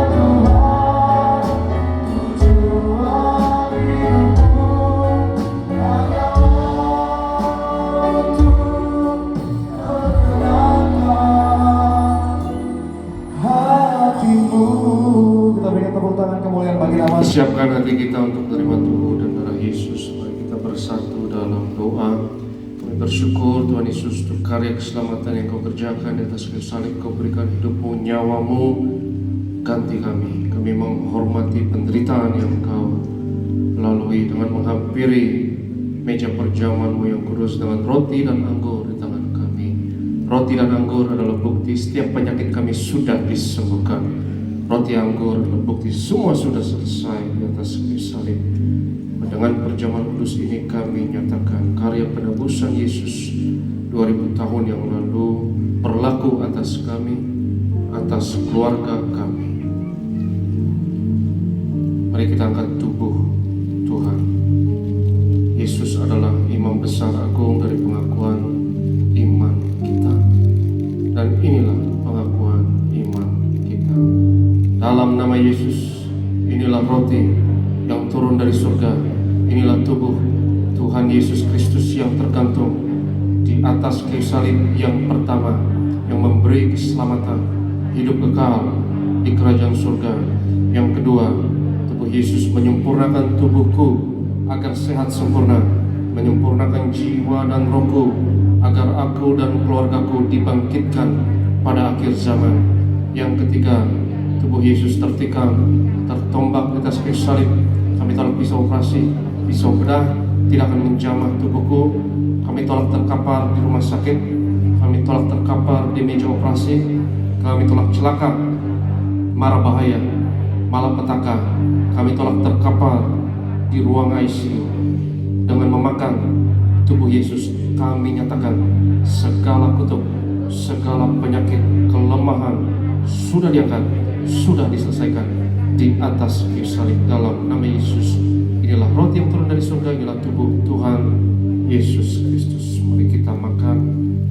dan malam, ku pegang berita-Mu dan ku lakukan kata-Mu, ya Tuhan. Tujuan hidupku hanyalah untuk menyenangkan hati-Mu. Kita berikan tepuk tangan kemuliaan bagi nama Siapkan hati kita untuk menerima tubuh dan darah Yesus. Mari kita bersatu dalam doa. Kami bersyukur Tuhan Yesus untuk karya keselamatan yang Kau kerjakan di atas kayu salib. Kau berikan hidupmu, nyawamu, ganti kami. Kami menghormati penderitaan yang Kau lalui dengan menghampiri meja perjamuan-Mu yang kudus dengan roti dan anggur di tangan kami. Roti dan anggur adalah bukti setiap penyakit kami sudah disembuhkan. Roti anggur adalah bukti semua sudah selesai di atas kayu salib. Dengan perjamuan kudus ini kami nyatakan karya penebusan Yesus 2000 tahun yang lalu berlaku atas kami, atas keluarga kami. Mari kita angkat tubuh Tuhan. Yesus adalah imam besar agung dari pengakuan iman kita. Dan inilah pengakuan iman kita. Dalam nama Yesus, inilah roti yang turun dari surga. Inilah tubuh Tuhan Yesus Kristus yang tergantung di atas kayu salib yang pertama, yang memberi keselamatan, hidup kekal di kerajaan surga. Yang kedua, tubuh Yesus menyempurnakan tubuhku agar sehat sempurna, menyempurnakan jiwa dan rohku agar aku dan keluargaku dibangkitkan pada akhir zaman. Yang ketiga, tubuh Yesus tertikam, tertombak di atas kayu salib. Kami tolak pisau operasi, pisau bedah tidak akan menjamah tubuhku. Kami tolak terkapar di rumah sakit, kami tolak terkapar di meja operasi, kami tolak celaka, mara bahaya, malapetaka. Kami tolak terkapar di ruang ICU. Dengan memakan tubuh Yesus, kami nyatakan segala kutuk, segala penyakit, kelemahan sudah diangkat, sudah diselesaikan di atas kayu salib. Dalam nama Yesus, inilah roti yang turun dari surga, inilah tubuh Tuhan Yesus Kristus. Mari kita makan,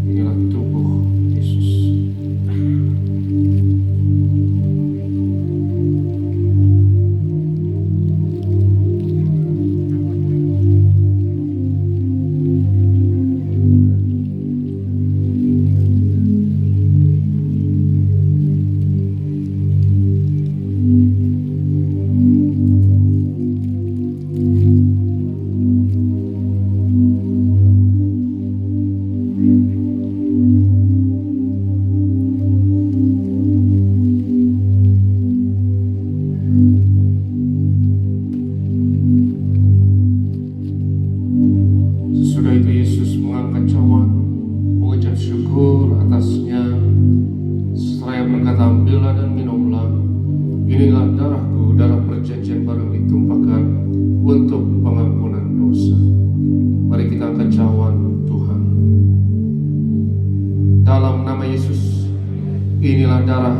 inilah tubuh Yesus. Sesudah itu Yesus mengangkat cawan, mengucap syukur atasnya, seraya berkata, ambillah dan minumlah, inilah darahku, darah perjanjian baru yang ditumpahkan untuk pengampunan dosa. Mari kita angkat cawan Tuhan. Dalam nama Yesus, inilah darah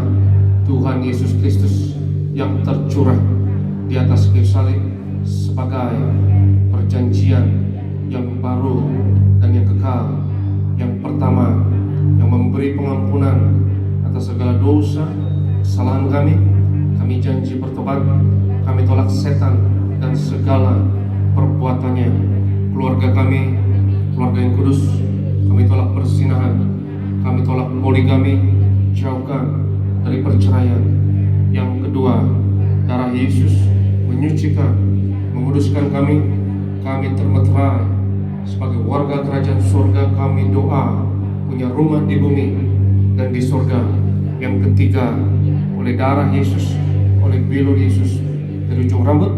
Tuhan Yesus Kristus yang tercurah di atas kayu salib sebagai perjanjian yang baru dan yang kekal, Yang pertama, yang memberi pengampunan atas segala dosa, kesalahan kami. Kami janji bertobat. Kami tolak setan dan segala perbuatannya. Keluarga kami, keluarga yang kudus, kami tolak perzinahan, kami tolak poligami, jauhkan dari perceraian. Yang kedua, darah Yesus menyucikan, menguduskan kami. Kami termeterai sebagai warga kerajaan surga. Kami doa punya rumah di bumi dan di surga. Yang ketiga, oleh darah Yesus, oleh bilur Yesus, dari ujung rambut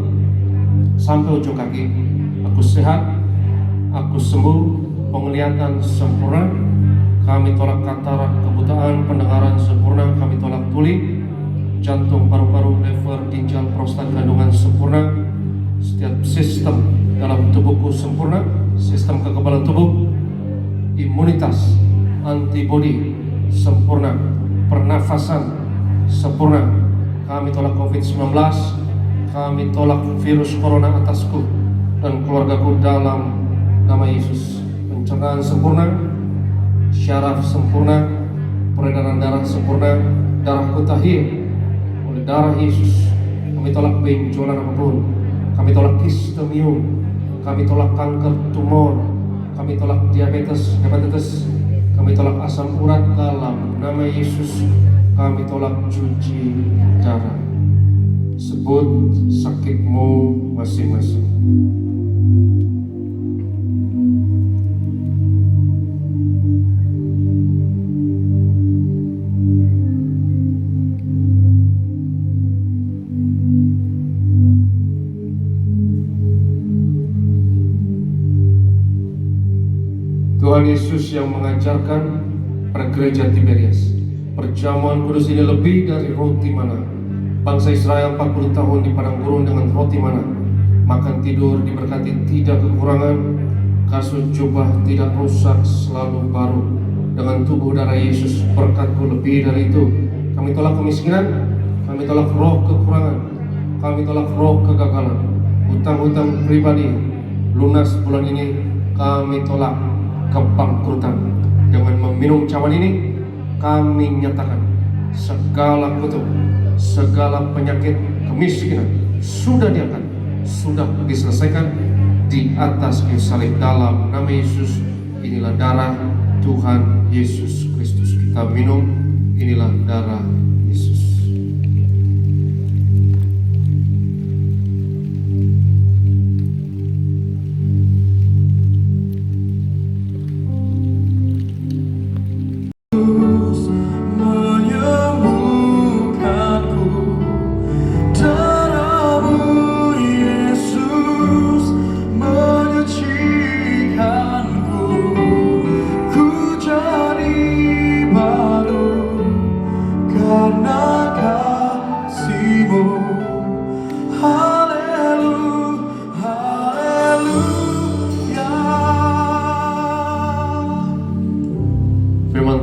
sampai ujung kaki, aku sehat, aku sembuh, penglihatan sempurna. Kami tolak katarak, kebutaan, pendengaran sempurna. Kami tolak tuli, jantung, paru-paru, lever, ginjal, prostat, kandungan sempurna. Setiap sistem dalam tubuhku sempurna. Sistem kekebalan tubuh, imunitas, antibodi sempurna, pernafasan sempurna. Kami tolak COVID-19. Kami tolak virus corona atasku dan keluargaku dalam nama Yesus. Pencernaan sempurna, syaraf sempurna, peredaran darah sempurna, darahku tahir oleh darah Yesus. Kami tolak benjolan apapun. Kami tolak kistemium. Kami tolak kanker tumor. Kami tolak diabetes, hepatitis. Kami tolak asam urat dalam nama Yesus. Kami tolak cuci darah. Sebut sakitmu masing-masing. Tuhan Yesus yang mengajarkan pada gereja Tiberias, perjamuan kudus ini lebih dari roti mana. Bangsa Israel 40 tahun di padang gurun dengan roti mana. Makan tidur diberkati, tidak kekurangan. Kasut jubah tidak rusak, selalu baru. Dengan tubuh darah Yesus, berkatku lebih dari itu. Kami tolak kemiskinan, kami tolak roh kekurangan, kami tolak roh kegagalan. Hutang-hutang pribadi lunas bulan ini, kami tolak kebangkrutan. Dengan meminum cawan ini, kami nyatakan segala kutuk, segala penyakit kemiskinan sudah diangkat, sudah diselesaikan di atas kayu salib dalam nama Yesus. Inilah darah Tuhan Yesus Kristus. Kita minum, inilah darah Yesus.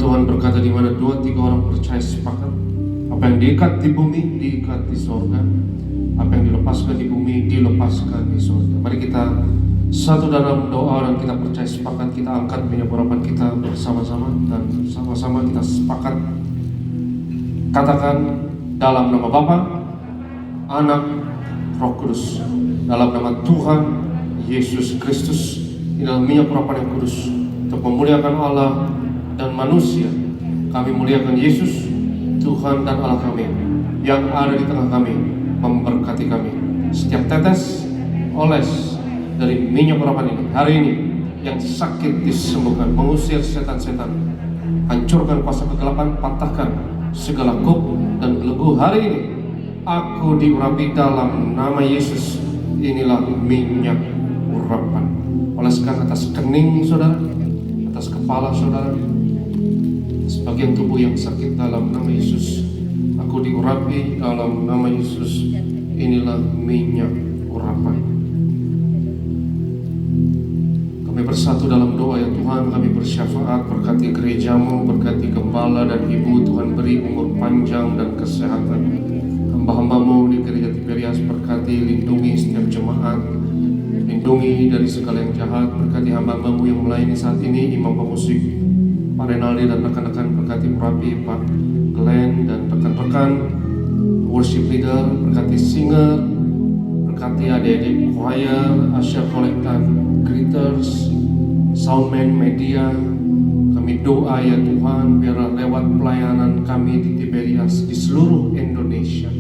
Tuhan berkata, di mana 2-3 orang percaya sepakat, apa yang diikat di bumi diikat di sorga, apa yang dilepaskan di bumi dilepaskan di sorga. Mari kita satu dalam doa dan kita percaya sepakat, kita angkat minyak urapan kita bersama-sama dan sama-sama kita sepakat. Katakan dalam nama Bapa, Anak, Roh Kudus, dalam nama Tuhan Yesus Kristus. Inilah minyak urapan yang kudus untuk memuliakan Allah dan manusia. Kami muliakan Yesus, Tuhan dan Allah kami yang ada di tengah kami, memberkati kami. Setiap tetes oles dari minyak urapan ini hari ini, yang sakit disembuhkan, mengusir setan-setan, hancurkan kuasa kegelapan, patahkan segala kuk dan belenggu hari ini. Aku diurapi dalam nama Yesus. Inilah minyak urapan. Oleskan atas kening saudara, atas kepala saudara, sebagian tubuh yang sakit dalam nama Yesus. Aku diurapi dalam nama Yesus. Inilah minyak urapan. Kami bersatu dalam doa ya Tuhan. Kami bersyafaat, berkati gerejamu, berkati gembala dan ibu. Tuhan beri umur panjang dan kesehatan hamba-hambamu di gereja Tiberias. Berkati, lindungi setiap jemaat, lindungi dari segala yang jahat. Berkati hamba-hambamu yang melayani saat ini, imam pemusik, Renaldi dan rekan-rekan, berkati Rapi, Pak Glenn dan rekan-rekan worship leader, berkati singer, berkati adik-adik choir, usher collective, greeters, soundman, media. Kami doa ya Tuhan, biarlah lewat pelayanan kami di Tiberias di seluruh Indonesia,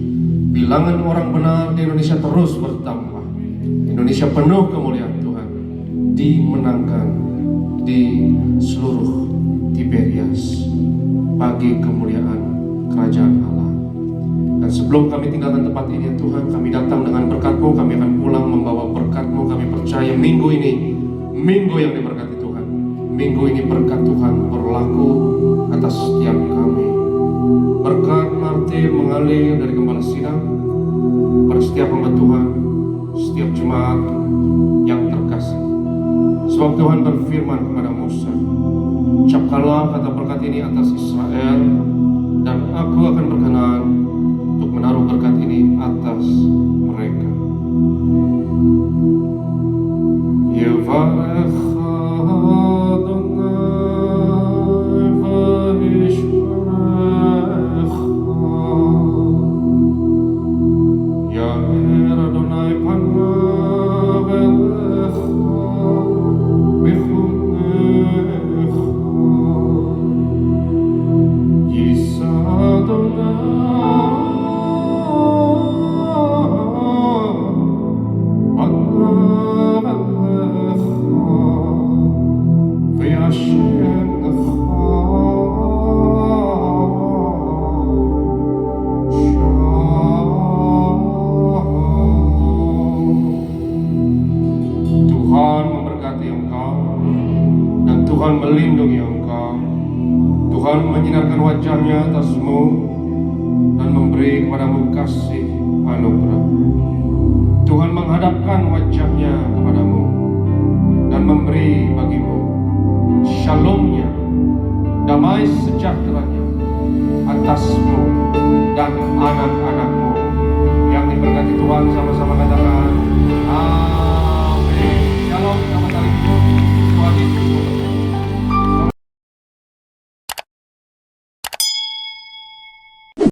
bilangan orang benar di Indonesia terus bertambah. Indonesia penuh kemuliaan Tuhan, dimenangkan di seluruh Tiberias bagi kemuliaan kerajaan Allah. Dan sebelum kami tinggalkan tempat ini ya Tuhan, kami datang dengan berkat-Mu, kami akan pulang membawa berkat-Mu. Kami percaya minggu ini, minggu yang diberkati Tuhan. Minggu ini berkat Tuhan berlaku atas setiap kami. Berkat Martir mengalir dari Gembala Sidang pada setiap hamba Tuhan, setiap jemaat yang terkasih. Sebab Tuhan berfirman kepada Musa, ucapkanlah kata berkat ini atas Israel, dan aku akan berkenan untuk menaruh berkat ini atas mereka. Yevarecha Adonai vayishmerecha, Yair Adonai panav elecha bichunecha, Yisa Adonai panav elecha v'yashinecha shalom. Tuhan memberkati engkau dan Tuhan melindungi engkau. Tuhan menyinarkan wajahnya atasmu dan memberi kepadamu kasih anugerah. Tuhan menghadapkan wajahnya kepadamu dan memberi bagimu shalomnya, damai sejahteranya atasmu dan anak-anakmu. Yang diberkati Tuhan sama-sama katakan amin. Shalom, selamat hari Minggu. Tuhan Yesus memberkati.